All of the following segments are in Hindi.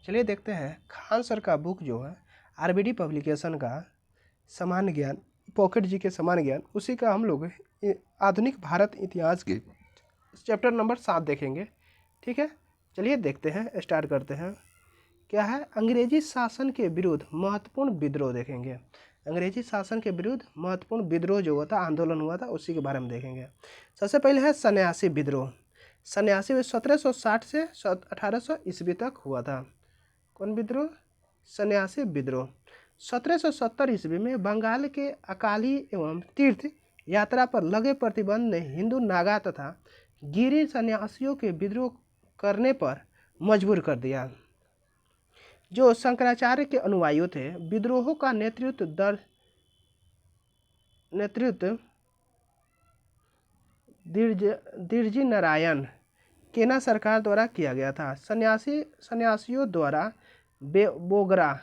चलिए देखते हैं खान सर का बुक जो है आरबीडी पब्लिकेशन का सामान्य ज्ञान, पॉकेट जी के सामान्य ज्ञान, उसी का हम लोग आधुनिक भारत इतिहास के चैप्टर नंबर 7 देखेंगे। ठीक है, चलिए देखते हैं, स्टार्ट करते हैं। क्या है? अंग्रेजी शासन के विरुद्ध महत्वपूर्ण विद्रोह देखेंगे। अंग्रेजी शासन के विरुद्ध महत्वपूर्ण विद्रोह जो हुआ था, आंदोलन हुआ था, उसी के बारे में देखेंगे। सबसे पहले है सन्यासी विद्रोह। सन्यासी में 1760 से 1800 ईस्वी तक हुआ था। कौन विद्रोह? सन्यासी विद्रोह। 1770 ईस्वी में बंगाल के अकाली एवं तीर्थ यात्रा पर लगे प्रतिबंध ने हिंदू, नागा तथा गिरी सन्यासियों के विद्रोह करने पर मजबूर कर दिया। जो शंकराचार्य के अनुयायी थे, विद्रोहों का नेतृत्व दिरजी नारायण केना सरकार द्वारा किया गया था। सन्यासियों द्वारा बोगरा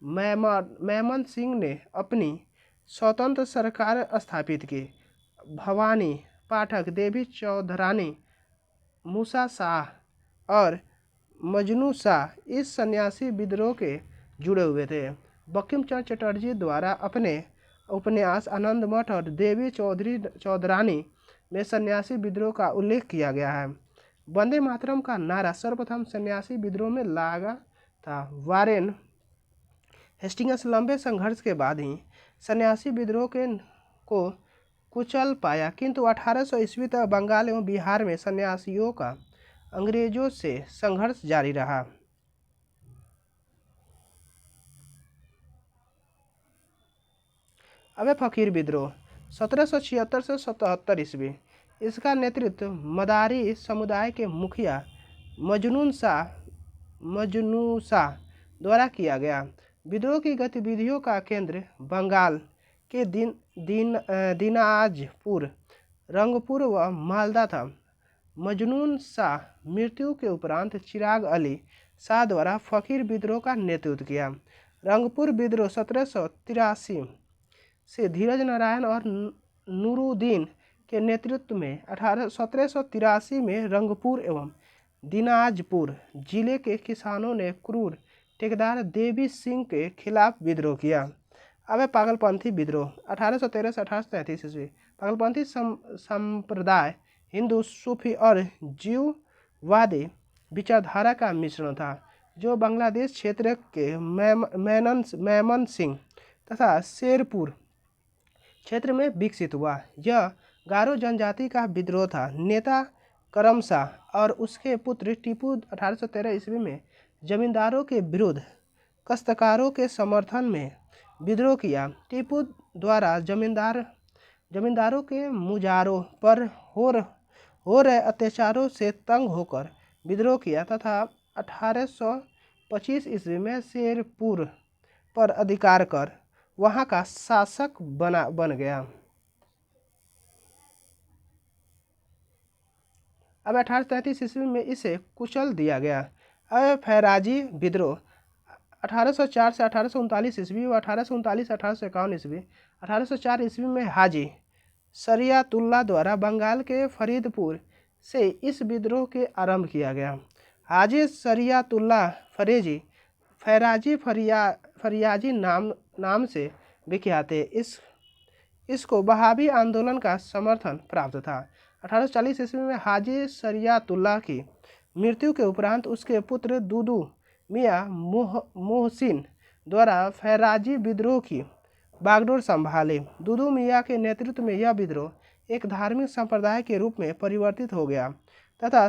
मेमन सिंह ने अपनी स्वतंत्र सरकार स्थापित की। भवानी पाठक, देवी चौधरानी, मूसा शाह और मजनू शाह इस सन्यासी विद्रोह के जुड़े हुए थे। बंकिम चंद्र चटर्जी द्वारा अपने उपन्यास आनंद मठ और देवी चौधरानी में सन्यासी विद्रोह का उल्लेख किया गया है। वंदे मातरम का नारा सर्वप्रथम सन्यासी विद्रोह में लगा था। वारेन हेस्टिंग्स लंबे संघर्ष के बाद ही सन्यासी विद्रोह को कुचल पाया, किंतु 1800 ईस्वी तक बंगाल एवं बिहार में सन्यासियों का अंग्रेजों से संघर्ष जारी रहा। अब फकीर विद्रोह 1776 से 77 ईस्वी। इसका नेतृत्व मदारी समुदाय के मुखिया मजनू शाह द्वारा किया गया। विद्रोह की गतिविधियों का केंद्र बंगाल के दिनाजपुर, रंगपुर व मालदा था। मजनू शाह मृत्यु के उपरांत चिराग अली शाह द्वारा फकीर विद्रोह का नेतृत्व किया। रंगपुर विद्रोह 1783 से धीरज नारायण और नूरुद्दीन के नेतृत्व में 1783 में रंगपुर एवं दिनाजपुर जिले के किसानों ने क्रूर ठेकेदार देवी सिंह के खिलाफ विद्रोह किया। अब पागलपंथी विद्रोह 1813 से 1833 ईस्वी। पागलपंथी संप्रदाय हिंदू, सूफी और जीववादी विचारधारा का मिश्रण था, जो बांग्लादेश क्षेत्र के मेमन सिंह तथा शेरपुर क्षेत्र में विकसित हुआ। यह गारो जनजाति का विद्रोह था। नेता करम शाह और उसके पुत्र टीपू 1813 ईस्वी में जमींदारों के विरुद्ध काश्तकारों के समर्थन में विद्रोह किया। टीपू द्वारा जमींदारों के मुजारों पर हो रहे अत्याचारों से तंग होकर विद्रोह किया तथा 1825 ईस्वी में शेरपुर पर अधिकार कर वहां का शासक बन गया। अब 1833 ईस्वी में इसे कुचल दिया गया। अब फैराजी विद्रोह 1804 से 1839 ईस्वी व 1839 से 1851 ईस्वी। 1804 ईस्वी में हाजी शरियतुल्लाह द्वारा बंगाल के फरीदपुर से इस विद्रोह के आरंभ किया गया। हाजी शरियतुल्लाह फरियाजी नाम से विख्यात है। इसको वहाबी आंदोलन का समर्थन प्राप्त था। 1840 ईस्वी में हाजी शरियतुल्लाह की मृत्यु के उपरांत उसके पुत्र दुदू मियाँ मोहसिन द्वारा फैराजी विद्रोह की बागडोर संभाले। दुदू मियाँ के नेतृत्व में यह विद्रोह एक धार्मिक संप्रदाय के रूप में परिवर्तित हो गया तथा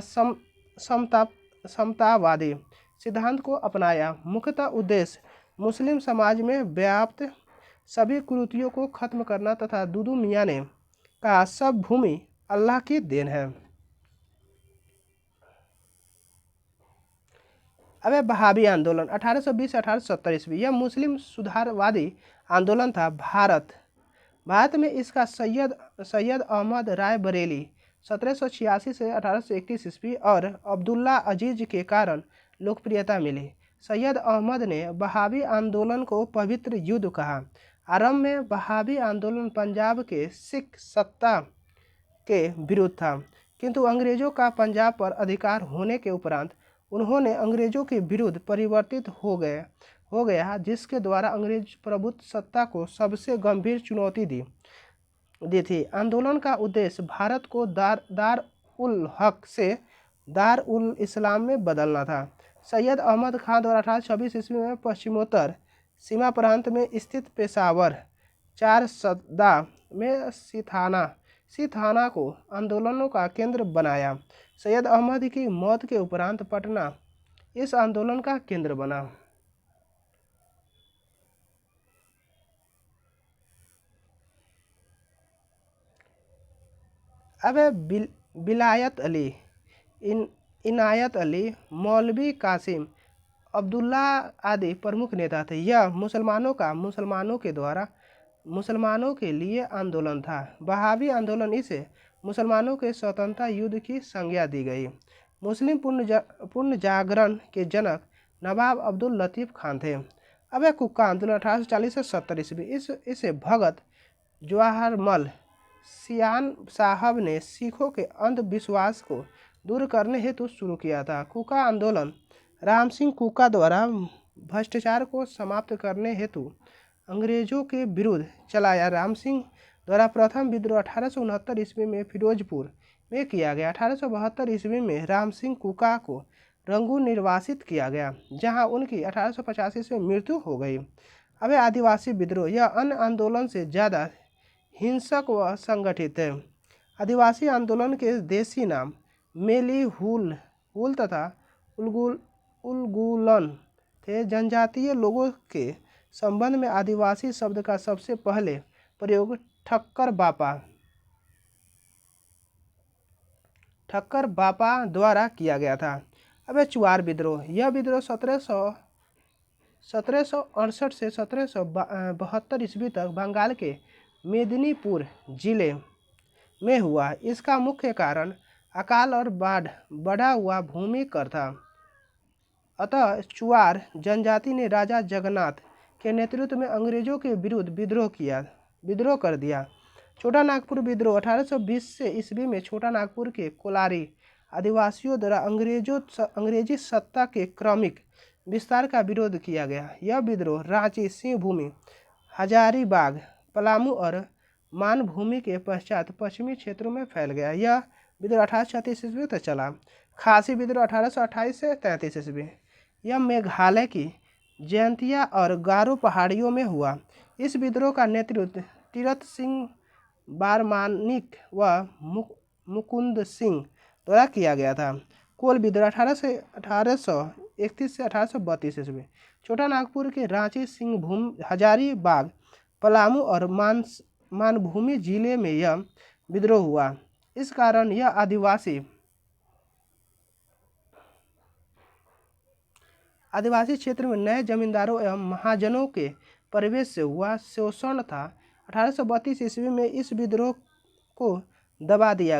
समतावादी सिद्धांत को अपनाया। मुख्यतः उद्देश्य मुस्लिम समाज में व्याप्त सभी कुरीतियों को खत्म करना तथा दुदू मियाँ ने कहा, सब भूमि अल्लाह की देन है। अब वहाबी आंदोलन 1820 से 1870 ईस्वी। यह मुस्लिम सुधारवादी आंदोलन था। भारत में इसका सैयद अहमद राय बरेली 1786 से 1831 ईस्वी और अब्दुल्ला अजीज के कारण लोकप्रियता मिली। सैयद अहमद ने वहाबी आंदोलन को पवित्र युद्ध कहा। आरंभ में वहाबी आंदोलन पंजाब के सिख सत्ता के विरुद्ध था, किंतु अंग्रेजों का पंजाब पर अधिकार होने के उपरांत उन्होंने अंग्रेजों के विरुद्ध परिवर्तित हो गया जिसके द्वारा अंग्रेज प्रभुत्व सत्ता को सबसे गंभीर चुनौती दी थी। आंदोलन का उद्देश्य भारत को दार उल हक से दार उल इस्लाम में बदलना था। सैयद अहमद खान द्वारा 1826 ईस्वी में पश्चिमोत्तर सीमा प्रांत में स्थित पेशावर चारसदा में सिथाना को आंदोलनों का केंद्र बनाया। सैयद अहमद की मौत के उपरांत पटना इस आंदोलन का केंद्र बना। अब विलायत अली, इनायत अली, मौलवी कासिम, अब्दुल्ला आदि प्रमुख नेता थे। यह मुसलमानों के लिए आंदोलन था। बहावी आंदोलन इसे मुसलमानों के स्वतंत्रता युद्ध की संज्ञा दी गई। मुस्लिम पुनर्जागरण जागरण के जनक नवाब अब्दुल लतीफ़ खान थे। अब कुक्का आंदोलन 1840 से 70 ईस्वी, इसे भगत जवाहरमल सियान साहब ने सिखों के अंधविश्वास को दूर करने हेतु शुरू किया था। कुका आंदोलन राम सिंह कुका द्वारा भ्रष्टाचार को समाप्त करने हेतु अंग्रेजों के विरुद्ध चलाया। राम सिंह द्वारा प्रथम विद्रोह 1869 ईस्वी में फिरोजपुर में किया गया। 1872 ईस्वी में राम सिंह कुका को रंगून निर्वासित किया गया, जहां उनकी 1885 ईस्वी में मृत्यु हो गई। अब आदिवासी विद्रोह, यह अन्य आंदोलन से ज़्यादा हिंसक व संगठित है। आदिवासी आंदोलन के देसी नाम मेली हुल तथा उलगुलन थे। जनजातीय लोगों के संबंध में आदिवासी शब्द का सबसे पहले प्रयोग ठक्कर बापा द्वारा किया गया था। अब चुआर विद्रोह, यह विद्रोह 1768 से 1772 ईस्वी तक बंगाल के मेदिनीपुर जिले में हुआ। इसका मुख्य कारण अकाल और बढ़ा हुआ भूमि कर था। अतः चुआर जनजाति ने राजा जगन्नाथ के नेतृत्व में अंग्रेजों के विरुद्ध विद्रोह कर दिया। छोटा नागपुर विद्रोह 1820 से ईस्वी में छोटा नागपुर के कोलारी आदिवासियों द्वारा अंग्रेजी सत्ता के क्रमिक विस्तार का विरोध किया गया। यह विद्रोह रांची, सिंहभूमि, हजारीबाग, पलामू और मानभूमि के पश्चात पश्चिमी क्षेत्रों में फैल गया। यह विद्रोह 1836 ईस्वी तक चला। खासी विद्रोह 1828 से 33 ईस्वी, यह मेघालय की जयंतिया और गारो पहाड़ियों में हुआ। इस विद्रोह का नेतृत्व तीरथ सिंह बारमानिक व मुकुंद सिंह द्वारा किया गया था। कोल विद्रोह 1831 से 1832 ईस्वी, छोटा नागपुर के रांची, सिंहभूमि, हजारीबाग, पलामू और मानभूमि जिले में यह विद्रोह हुआ। इस कारण यह आदिवासी क्षेत्र में नए जमींदारों एवं महाजनों के प्रवेश से हुआ शोषण था। 1832 ईस्वी में इस विद्रोह को दबा दिया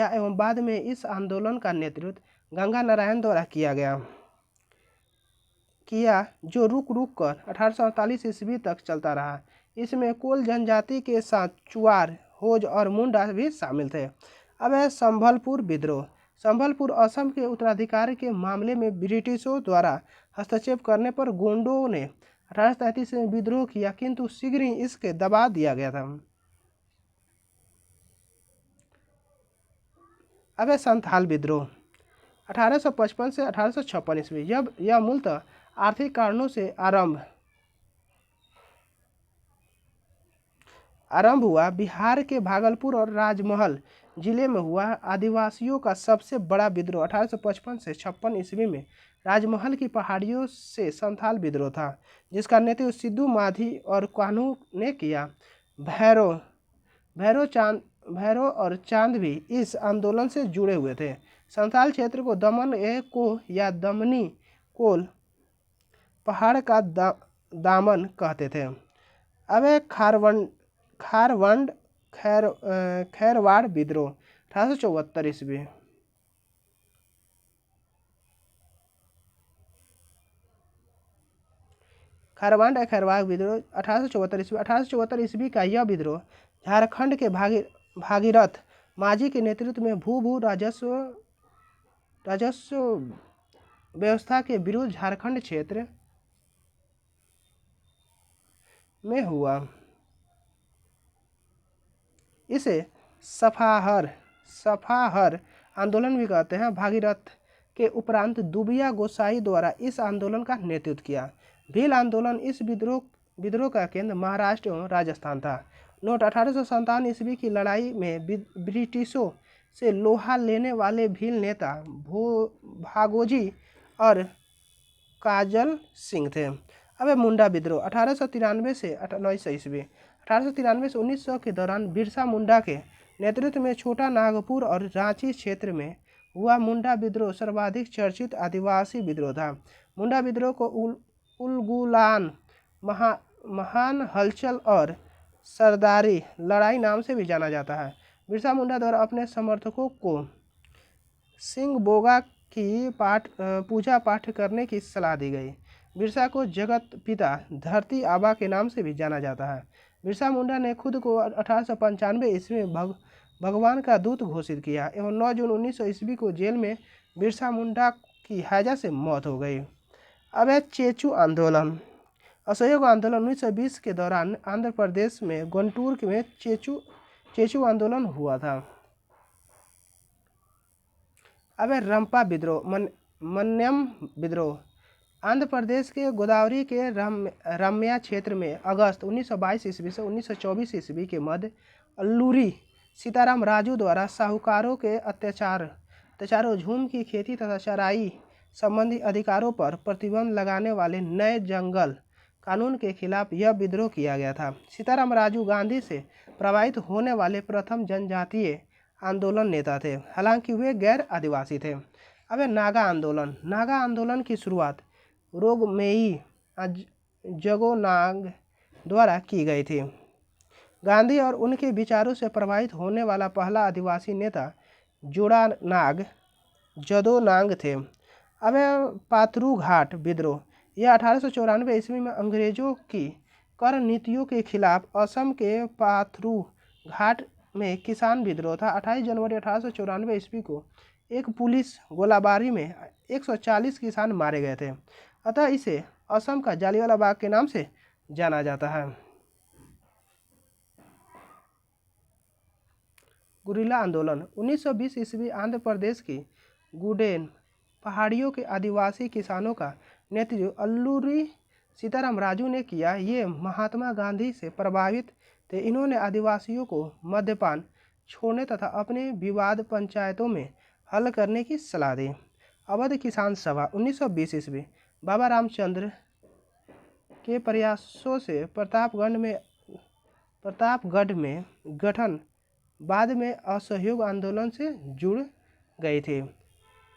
एवं बाद में इस आंदोलन का नेतृत्व गंगा नारायण द्वारा किया जो रुक कर 1848 ईस्वी तक चलता रहा। इसमें कोल जनजाति के साथ चुआर, होज और मुंडा भी शामिल थे। अब है संभलपुर विद्रोह। संभलपुर असम के उत्तराधिकार के मामले में ब्रिटिशों द्वारा हस्तक्षेप करने पर गोंडों ने 1833 में विद्रोह किया, किंतु शीघ्र ही इसके दबा दिया गया था। अब है संथाल विद्रोह 1855 से 1856 ईस्वी। यह मूलतः आर्थिक कारणों से आरंभ हुआ। बिहार के भागलपुर और राजमहल जिले में हुआ। आदिवासियों का सबसे बड़ा विद्रोह 1855 से 56 ईस्वी में राजमहल की पहाड़ियों से संथाल विद्रोह था, जिसका नेतृत्व सिद्धू माधी और कान्हू ने किया। भैरो और चांद भी इस आंदोलन से जुड़े हुए थे। संथाल क्षेत्र को या दमनी कोल पहाड़ का दामन कहते थे। अब खैरवाड़ विद्रोह 1874 ईस्वी। खैरवाड़ विद्रोह 1874 ईस्वी का यह विद्रोह झारखंड के भागीरथ माझी के नेतृत्व में भू राजस्व व्यवस्था के विरुद्ध झारखंड क्षेत्र में हुआ। इसे सफाहर आंदोलन भी कहते हैं। भागीरथ के उपरांत दुबिया गोसाई द्वारा इस आंदोलन का नेतृत्व किया। भील आंदोलन इस विद्रोह का केंद्र महाराष्ट्र एवं राजस्थान था। नोट 1857 ईस्वी की लड़ाई में ब्रिटिशों से लोहा लेने वाले भील नेता भागोजी और काजल सिंह थे। अब मुंडा विद्रोह 1893 से 1900 ईस्वी। 1893 से 1900 के दौरान बिरसा मुंडा के नेतृत्व में छोटा नागपुर और रांची क्षेत्र में हुआ मुंडा विद्रोह सर्वाधिक चर्चित आदिवासी विद्रोह था। मुंडा विद्रोह को उलगुलान, महान हलचल और सरदारी लड़ाई नाम से भी जाना जाता है। बिरसा मुंडा द्वारा अपने समर्थकों को सिंह बोगा की पूजा पाठ करने की सलाह दी गई। बिरसा को जगत पिता धरती आबा के नाम से भी जाना जाता है। बिरसा मुंडा ने खुद को 1895 ईस्वी में भगवान का दूत घोषित किया एवं 9 जून 1900 ईस्वी को जेल में बिरसा मुंडा की हैजा से मौत हो गई। अब है चेचू आंदोलन। असहयोग आंदोलन 1920 के दौरान आंध्र प्रदेश में गुंटूर में चेचू आंदोलन हुआ था। अब है रंपा विद्रोह, मन्यम विद्रोह। आंध्र प्रदेश के गोदावरी के रम्या क्षेत्र में अगस्त 1922 ईस्वी से 1924 ईस्वी के मध्य अल्लूरी सीताराम राजू द्वारा साहूकारों के अत्याचारों, झूम की खेती तथा चराई संबंधी अधिकारों पर प्रतिबंध लगाने वाले नए जंगल कानून के खिलाफ यह विद्रोह किया गया था। सीताराम राजू गांधी से प्रभावित होने वाले प्रथम जनजातीय आंदोलन नेता थे, हालांकि वे गैर आदिवासी थे। अब नागा आंदोलन। नागा आंदोलन की शुरुआत रोगमेई जगोनाग द्वारा की गई थी। गांधी और उनके विचारों से प्रभावित होने वाला पहला आदिवासी नेता जदोनांग थे। अब पाथरू घाट विद्रोह। यह 1894 ईस्वी में अंग्रेजों की कर नीतियों के खिलाफ असम के पाथरू घाट में किसान विद्रोह था। 28 जनवरी 1894 ईस्वी को एक पुलिस गोलाबारी में 140 किसान मारे गए थे, अतः इसे असम का जालियांवाला बाग के नाम से जाना जाता है। गुरिल्ला आंदोलन 1920 ईस्वी। आंध्र प्रदेश की गुडेन पहाड़ियों के आदिवासी किसानों का नेतृत्व अल्लूरी सीताराम राजू ने किया। ये महात्मा गांधी से प्रभावित थे। इन्होंने आदिवासियों को मद्यपान छोड़ने तथा अपने विवाद पंचायतों में हल करने की सलाह दी। अवध किसान सभा 1920 ईस्वी। बाबा रामचंद्र के प्रयासों से प्रतापगढ़ में गठन बाद में असहयोग आंदोलन से जुड़ गई थी।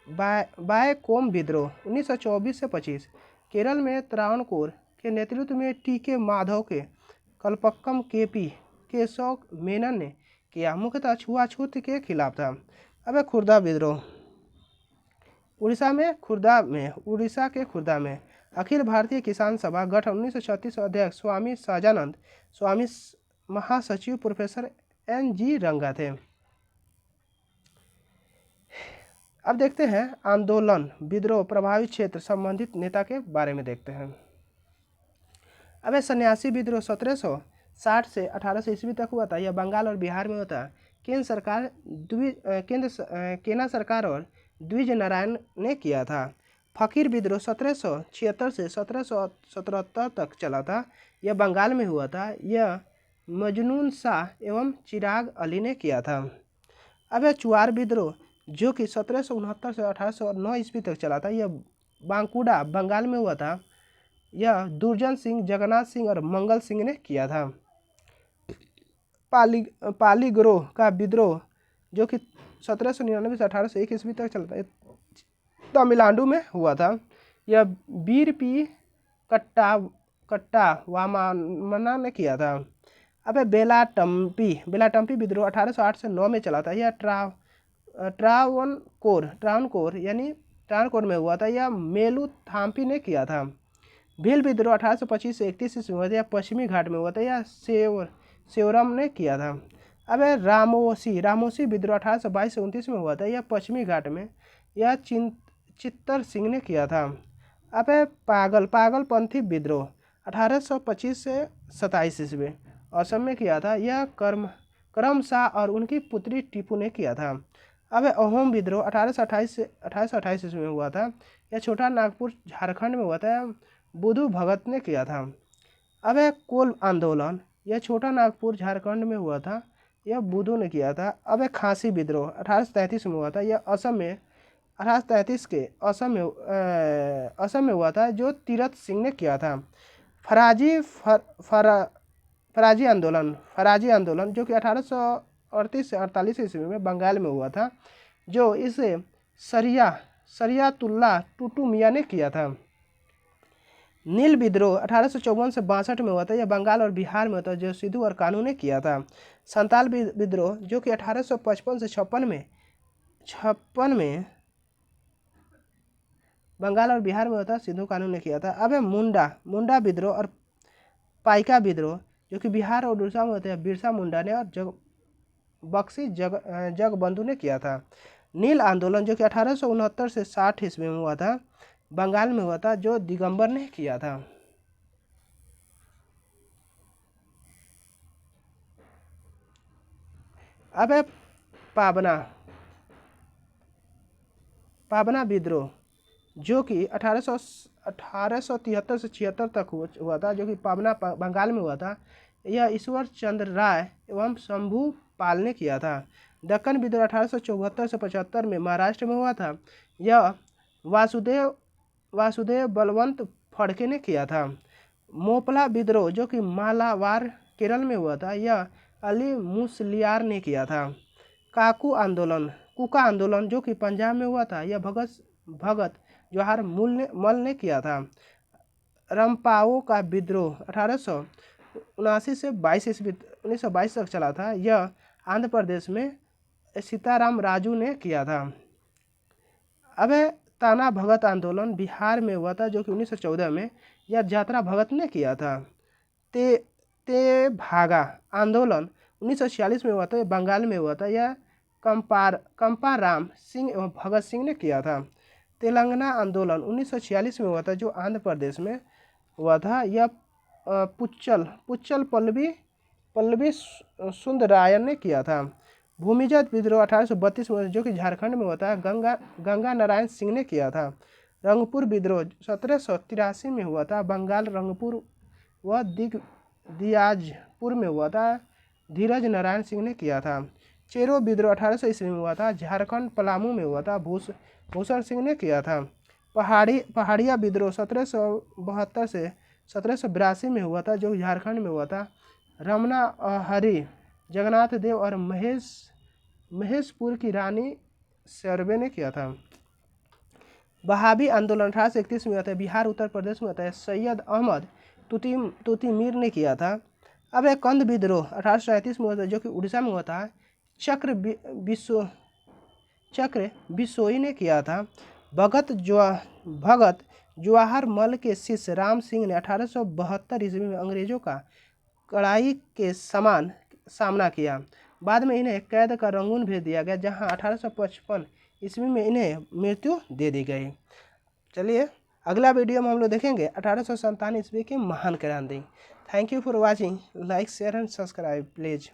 बायकोम विद्रोह 1924 से 25। केरल में त्रावणकोर के नेतृत्व में टी.के. माधव के कल्पक्कम के.पी. केशव मेनन ने किया, मुख्यतः छुआछूत के खिलाफ था। अब खुर्दा विद्रोह। उड़ीसा के खुर्दा में अखिल भारतीय किसान सभा गठन 1936। अध्यक्ष स्वामी सहजानंद, स्वामी महासचिव प्रोफेसर N.G. रंगा थे। अब देखते हैं आंदोलन विद्रोह प्रभावित क्षेत्र संबंधित नेता के बारे में देखते हैं। अब सन्यासी विद्रोह 1760 से 1800 ईस्वी तक हुआ था। यह बंगाल और बिहार में होता है। केना सरकार और द्विज नारायण ने किया था। फकीर विद्रोह 1776 से 1777 तक चला था। यह बंगाल में हुआ था। यह मजनून शाह एवं चिराग अली ने किया था। अब चुआर विद्रोह जो कि 1769 से 1809 ईस्वी तक चला था। यह बांकुड़ा बंगाल में हुआ था। यह दुर्जन सिंह, जगन्नाथ सिंह और मंगल सिंह ने किया था। पालीग्रोह का विद्रोह जो कि 1799 से 1801 ईस्वी तक चला था, तमिलनाडु में हुआ था। यह वीर पी कट्टा वामना ने किया था। अब बेलाटम्पी विद्रोह 1808 से 9 में चला था। यह ट्रावणकोर में हुआ था। यह मेलू थाम्पी ने किया था। भील विद्रोह 1825 से 31 ईस्वी में हुआ था। यह पश्चिमी घाट में हुआ था। यह सेवरम ने किया था। अब रामोसी विद्रोह 1822 से 29 में हुआ था। यह पश्चिमी घाट में। यह चित्तर सिंह ने किया था। अबे पागलपंथी विद्रोह 1825 से 27 ईस्वी असम में किया था। यह करम शाह और उनकी पुत्री टीपू ने किया था। अब अहोम विद्रोह 1828 से 1828 ईस्वी में हुआ था। यह छोटा नागपुर झारखंड में हुआ था। बुधू भगत ने किया था। अब कोल आंदोलन, यह छोटा नागपुर झारखंड में हुआ था। यह बुधू ने किया था। अब खासी विद्रोह 1833 में हुआ था। यह असम में 1833 के असम में हुआ था, जो तीरथ सिंह ने किया था। फराजी आंदोलन जो कि 1838 से 48 ईस्वी में बंगाल में हुआ था, जो इसे शरियतुल्लाह टूटू मियाँ ने किया था। नील विद्रोह 1854 से 62 में हुआ था। यह बंगाल और बिहार में होता है, जो सिद्धू और कानू ने किया था। संताल विद्रोह जो कि 1855 से 56 में बंगाल और बिहार में होता है, सिद्धू कानू ने किया था। अब है मुंडा विद्रोह और पाइका विद्रोह जो कि बिहार और उड़ीसा में होते हैं, बिरसा मुंडा ने और जगबंधु ने किया था। नील आंदोलन जो कि 1869 से 60 ईस्वी में हुआ था, बंगाल में हुआ था, जो दिगंबर ने किया था। अब है पाबना विद्रोह जो कि 1873 से 76 तक हुआ था, जो कि पाबना बंगाल में हुआ था। यह ईश्वर चंद्र राय एवं शंभू पाल ने किया था। दक्कन विद्रोह 1874 से 75 में महाराष्ट्र में हुआ था। यह वासुदेव बलवंत फड़के ने किया था। मोपला विद्रोह जो कि मालाबार केरल में हुआ था, यह अली मुसलियार ने किया था। कुका आंदोलन जो कि पंजाब में हुआ था, यह भगत जवाहर मल ने किया था। रंपाओ का विद्रोह 1879 से 1922 तक चला था। यह आंध्र प्रदेश में सीताराम राजू ने किया था। अब ताना भगत आंदोलन बिहार में हुआ था, जो कि 1914 में यह यात्रा भगत ने किया था। ते भागा आंदोलन 1946 में हुआ था, बंगाल में हुआ था। यह कंपाराम सिंह एवं भगत सिंह ने किया था। तेलंगाना आंदोलन 1946 में हुआ था, जो आंध्र प्रदेश में हुआ था। यह पुच्चल पल्लवी सुंदरायन ने किया था। भूमिजत विद्रोह 1832 में, जो कि झारखंड में होता है, गंगा नारायण सिंह ने किया था। रंगपुर विद्रोह 1783 में हुआ था, बंगाल रंगपुर व दियाजपुर में हुआ था, धीरज नारायण सिंह ने किया था। चेरो विद्रोह 1800 ईस्वी में हुआ था, झारखंड पलामू में हुआ था, भूषण सिंह ने किया था। पहाड़िया विद्रोह 1772 से 1782 में हुआ था, जो झारखंड में हुआ था। रमना हरि जगन्नाथ देव और महेशपुर की रानी सर्वे ने किया था। बहाबी आंदोलन 1831 में हुआ था, बिहार उत्तर प्रदेश में होता है, सैयद अहमद तुतीमीर ने किया था। अब एक कंद विद्रोह 1837 में हुआ था, जो कि उड़ीसा में हुआ था, चक्र बिसोई ने किया था। भगत जवाहर मल के शिष्य राम सिंह ने 1872 ईस्वी में अंग्रेजों का कड़ाई के समान सामना किया। बाद में इन्हें कैद का रंगून भेज दिया गया, जहां 1855 ईस्वी में इन्हें मृत्यु दे दी गई। चलिए अगला वीडियो में हम लोग देखेंगे 1897 ईस्वी की महान क्रांति। Thank you for watching. Like share and subscribe please.